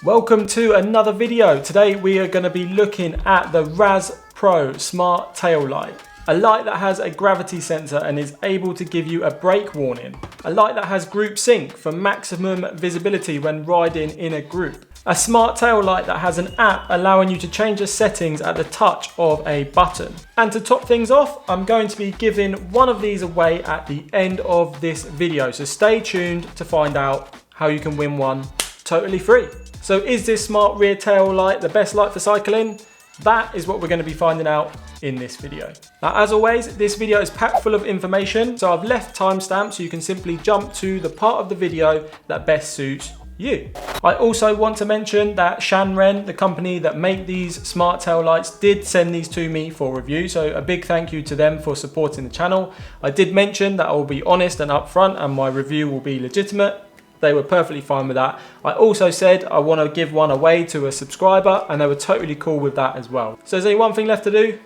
Welcome to another video. Today we are going to be looking at the Raz Pro Smart tail light. A light that has a gravity sensor and is able to give you a brake warning. A light that has group sync for maximum visibility when riding in a group. A smart tail light that has an app allowing you to change the settings at the touch of a button. And to top things off, I'm going to be giving one of these away at the end of this video. So stay tuned to find out how you can win one totally free. So is this smart rear tail light the best light for cycling? That is what we're going to be finding out in this video. Now, as always, this video is packed full of information, so I've left timestamps so you can simply jump to the part of the video that best suits you. I also want to mention that Shanren, the company that make these smart tail lights, did send these to me for review, so a big thank you to them for supporting the channel. I did mention that I will be honest and upfront and my review will be legitimate. They were perfectly fine with that. I also said I want to give one away to a subscriber and they were totally cool with that as well. So there's only one thing left to do.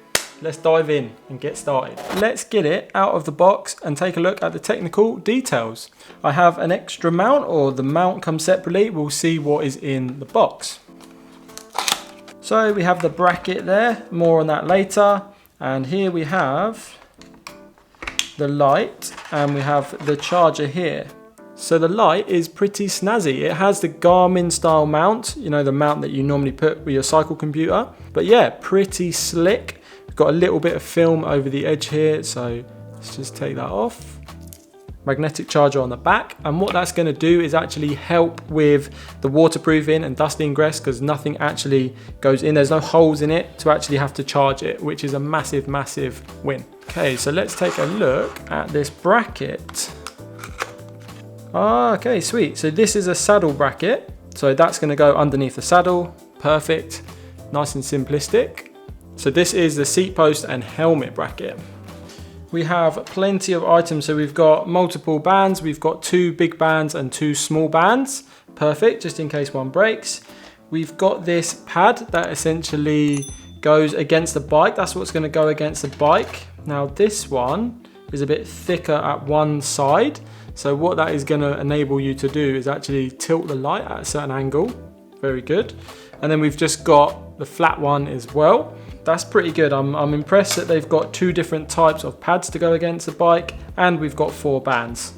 Let's dive in and get started. Let's get it out of the box and take a look at the technical details. I have an extra mount, or the mount comes separately. We'll see what is in the box. So we have the bracket there, more on that later. And here we have the light and we have the charger here. So the light is pretty snazzy. It has the Garmin style mount, you know, the mount that you normally put with your cycle computer. But yeah, pretty slick. We've got a little bit of film over the edge here, so let's just take that off. Magnetic charger on the back, and what that's going to do is actually help with the waterproofing and dust ingress, because nothing actually goes in. There's no holes in it to actually have to charge it, which is a massive win. Okay, so let's take a look at this bracket. Okay, sweet. So this is a saddle bracket. So that's going to go underneath the saddle. Perfect. Nice and simplistic. So this is the seat post and helmet bracket. We have plenty of items. So we've got multiple bands. We've got 2 big bands and 2 small bands. Perfect, just in case one breaks. We've got this pad that essentially goes against the bike. That's what's going to go against the bike. Now this one is a bit thicker at one side. So what that is going to enable you to do is actually tilt the light at a certain angle. Very good. And then we've just got the flat one as well. That's pretty good. I'm impressed that they've got 2 different types of pads to go against the bike, and we've got 4 bands.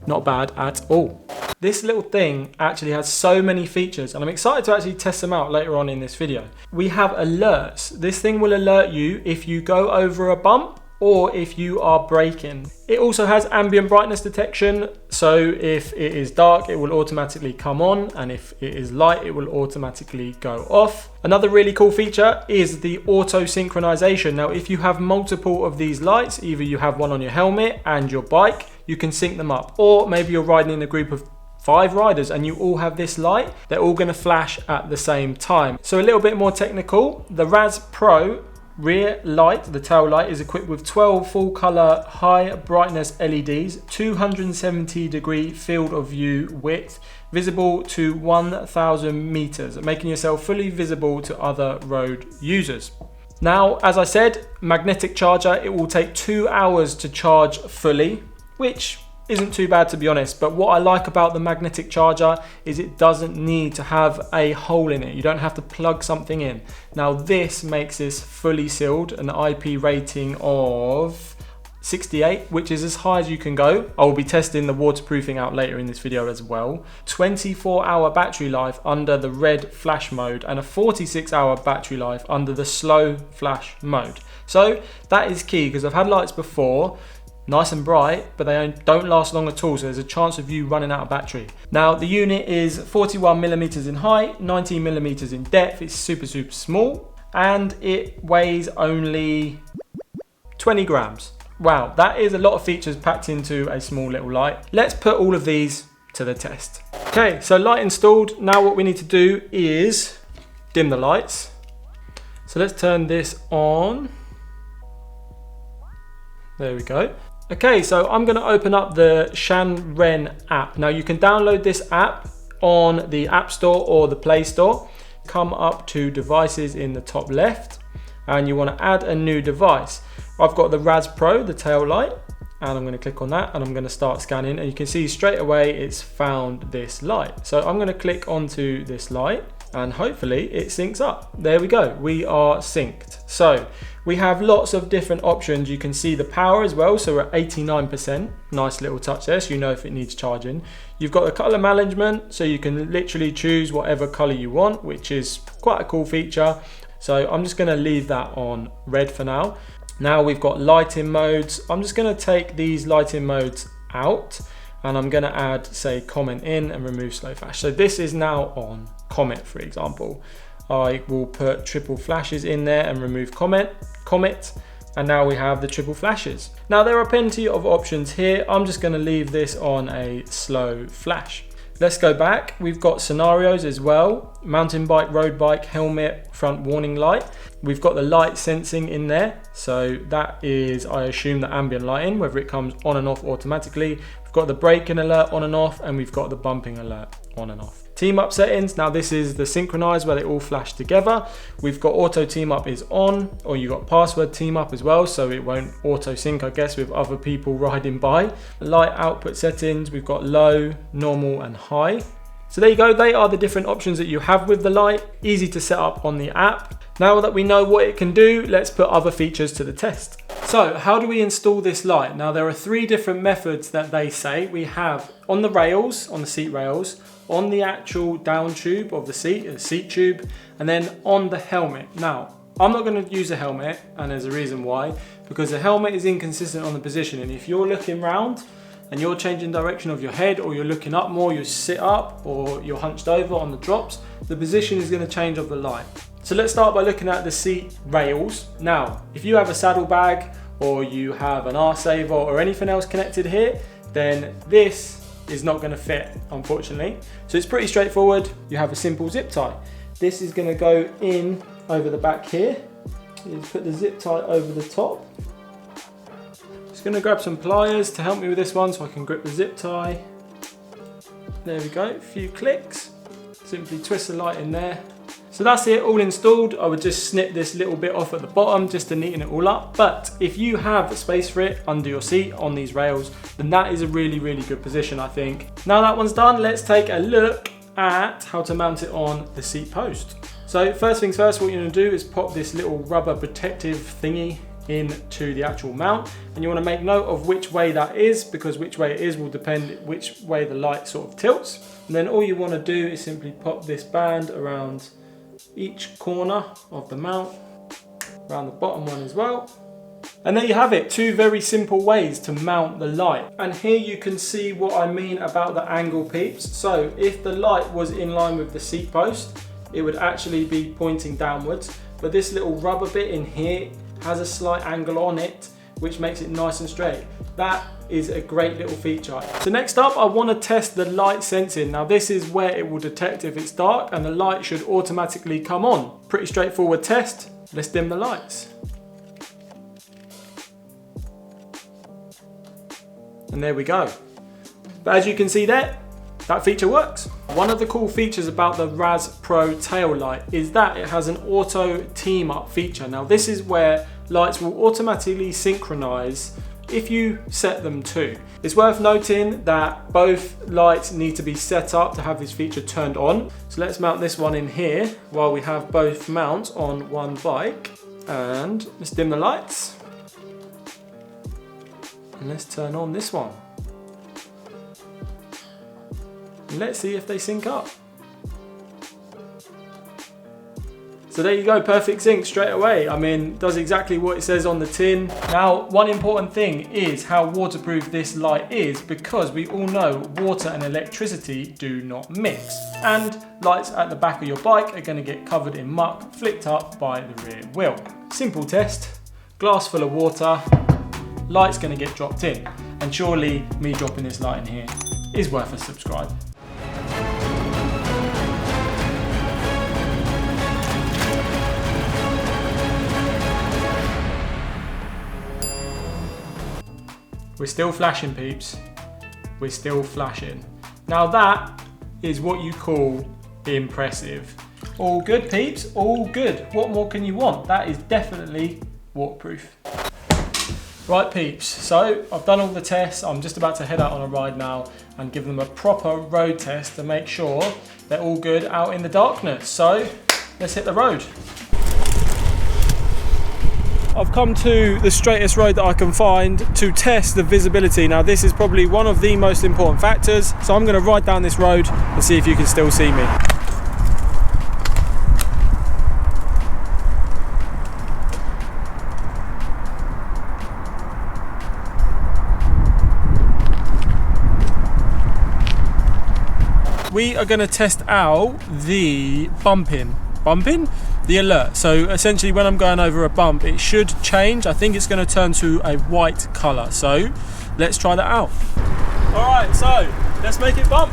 Not bad at all. This little thing actually has so many features, and I'm excited to actually test them out later on in this video. We have alerts. This thing will alert you if you go over a bump or if you are braking. It also has ambient brightness detection, so if it is dark it will automatically come on, and if it is light it will automatically go off. Another really cool feature is the auto-synchronization. Now if you have multiple of these lights, either you have one on your helmet and your bike, you can sync them up, or maybe you're riding in a group of 5 riders and you all have this light, they're all going to flash at the same time. So a little bit more technical, the Raz Pro rear light, the tail light, is equipped with 12 full color high brightness LEDs, 270 degree field of view width, visible to 1,000 meters, making yourself fully visible to other road users. Now, as I said, magnetic charger, it will take 2 hours to charge fully, which isn't too bad to be honest, but what I like about the magnetic charger is it doesn't need to have a hole in it. You don't have to plug something in. Now this makes this fully sealed, an IP rating of 68, which is as high as you can go. I will be testing the waterproofing out later in this video as well. 24-hour battery life under the red flash mode and a 46-hour battery life under the slow flash mode. So that is key, because I've had lights before, nice and bright, but they don't last long at all, so there's a chance of you running out of battery. Now the unit is 41 millimeters in height, 19 millimeters in depth. It's super small, and it weighs only 20 grams. Wow, that is a lot of features packed into a small little light. Let's put all of these to the test. Okay, so light installed. Now what we need to do is dim the lights. So let's turn this on. There we go. Okay, so I'm going to open up the Shanren app. Now you can download this app on the App Store or the Play Store. Come up to devices in the top left and you want to add a new device. I've got the Raz Pro, the tail light, and I'm going to click on that and I'm going to start scanning, and you can see straight away it's found this light. So I'm going to click onto this light and hopefully it syncs up. There we go, we are synced. So we have lots of different options. You can see the power as well, so we're at 89%. Nice little touch there, so you know if it needs charging. You've got the color management, so you can literally choose whatever color you want, which is quite a cool feature. So I'm just going to leave that on red for now. Now we've got lighting modes. I'm just going to take these lighting modes out and I'm going to add, say, comment in and remove slow flash. So this is now on comet, for example. I will put triple flashes in there and remove comet, and now we have the triple flashes. Now there are plenty of options here. I'm just going to leave this on a slow flash. Let's go back. We've got scenarios as well. Mountain bike, road bike, helmet, front warning light. We've got the light sensing in there. So that is, I assume, the ambient lighting, whether it comes on and off automatically. We've got the braking alert on and off, and we've got the bumping alert on and off. Team up settings. Now this is the synchronize where they all flash together. We've got auto team up is on, or you got password team up as well, so it won't auto sync, I guess, with other people riding by. Light output settings, we've got low, normal and high. So there you go, they are the different options that you have with the light. Easy to set up on the app. Now that we know what it can do, let's put other features to the test. So how do we install this light? Now there are 3 different methods that they say. We have on the rails, on the seat rails, on the actual down tube of the seat tube, and then on the helmet. Now, I'm not going to use a helmet, and there's a reason why, because the helmet is inconsistent on the position, and if you're looking round and you're changing direction of your head, or you're looking up more, you sit up, or you're hunched over on the drops, the position is going to change of the light. So let's start by looking at the seat rails. Now, if you have a saddlebag, or you have an R-saver, or anything else connected here, then this is not going to fit, unfortunately. So it's pretty straightforward. You have a simple zip tie. This is going to go in over the back here. You just put the zip tie over the top. Just going to grab some pliers to help me with this one so I can grip the zip tie. There we go, a few clicks. Simply twist the light in there. So that's it, all installed. I would just snip this little bit off at the bottom just to neaten it all up. But if you have space for it under your seat on these rails, then that is a really, really good position, I think. Now that one's done, let's take a look at how to mount it on the seat post. So first things first, what you're gonna do is pop this little rubber protective thingy into the actual mount, and you want to make note of which way that is, because which way it is will depend which way the light sort of tilts. And then all you want to do is simply pop this band around each corner of the mount, around the bottom one as well. And there you have it, 2 very simple ways to mount the light. And here you can see what I mean about the angle, peeps. So if the light was in line with the seat post, it would actually be pointing downwards, but this little rubber bit in here has a slight angle on it, which makes it nice and straight. That is a great little feature. So next up, I want to test the light sensing. Now this is where it will detect if it's dark, and the light should automatically come on. Pretty straightforward test. Let's dim the lights. And there we go. But as you can see there, that feature works. One of the cool features about the Raz Pro tail light is that it has an auto team up feature. Now this is where lights will automatically synchronize if you set them to. It's worth noting that both lights need to be set up to have this feature turned on. So let's mount this one in here while we have both mounts on one bike. And let's dim the lights. And let's turn on this one. And let's see if they sync up. So there you go, perfect sync straight away. I mean, does exactly what it says on the tin. Now, one important thing is how waterproof this light is, because we all know water and electricity do not mix. And lights at the back of your bike are going to get covered in muck, flicked up by the rear wheel. Simple test, glass full of water, light's going to get dropped in. And surely me dropping this light in here is worth a subscribe. We're still flashing, peeps. We're still flashing. Now that is what you call impressive. All good, peeps, all good. What more can you want? That is definitely waterproof. Right peeps, so I've done all the tests. I'm just about to head out on a ride now and give them a proper road test to make sure they're all good out in the darkness. So let's hit the road. I've come to the straightest road that I can find to test the visibility. Now this is probably one of the most important factors. So I'm going to ride down this road and see if you can still see me. We are going to test out the bumping, the alert. So essentially when I'm going over a bump, it should change. I think it's going to turn to a white color. So let's try that out. All right, so let's make it bump.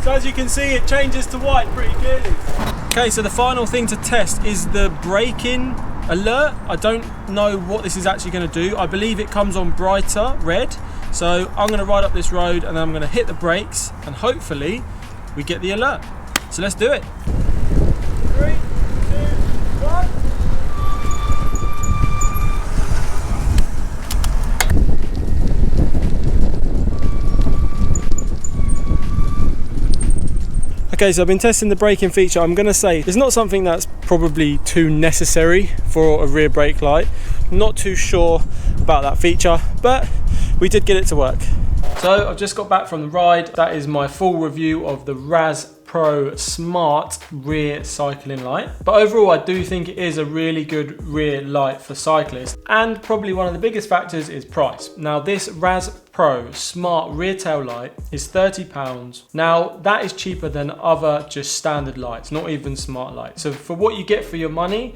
So as you can see, it changes to white pretty clearly. Okay, so the final thing to test is the braking alert. I don't know what this is actually going to do. I believe it comes on brighter red. So I'm going to ride up this road and then I'm going to hit the brakes and hopefully we get the alert. So let's do it. 3, 2, 1. Okay, so I've been testing the braking feature. I'm going to say it's not something that's probably too necessary for a rear brake light. I'm not too sure about that feature, but we did get it to work. So I've just got back from the ride. That is my full review of the Raz Pro Smart rear cycling light. But overall, I do think it is a really good rear light for cyclists. And probably one of the biggest factors is price. Now this Raz Pro Smart rear tail light is £30. Now that is cheaper than other just standard lights, not even smart lights. So for what you get for your money,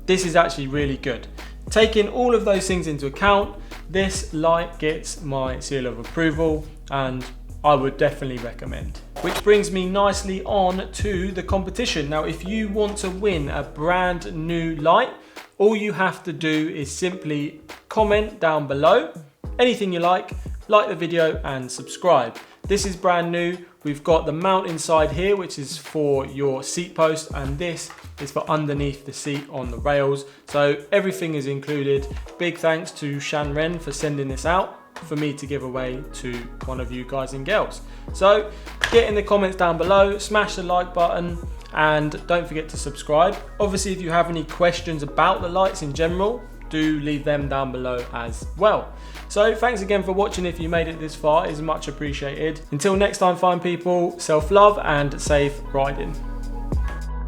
this is actually really good. Taking all of those things into account, this light gets my seal of approval and I would definitely recommend. Which brings me nicely on to the competition. Now, if you want to win a brand new light, all you have to do is simply comment down below, anything you like the video and subscribe. This is brand new. We've got the mount inside here, which is for your seat post, and this is for underneath the seat on the rails. So everything is included. Big thanks to Shan Ren for sending this out for me to give away to one of you guys and girls. So get in the comments down below, smash the like button, and don't forget to subscribe. Obviously, if you have any questions about the lights in general, do leave them down below as well. So thanks again for watching. If you made it this far, it's much appreciated. Until next time, fine people, self-love and safe riding.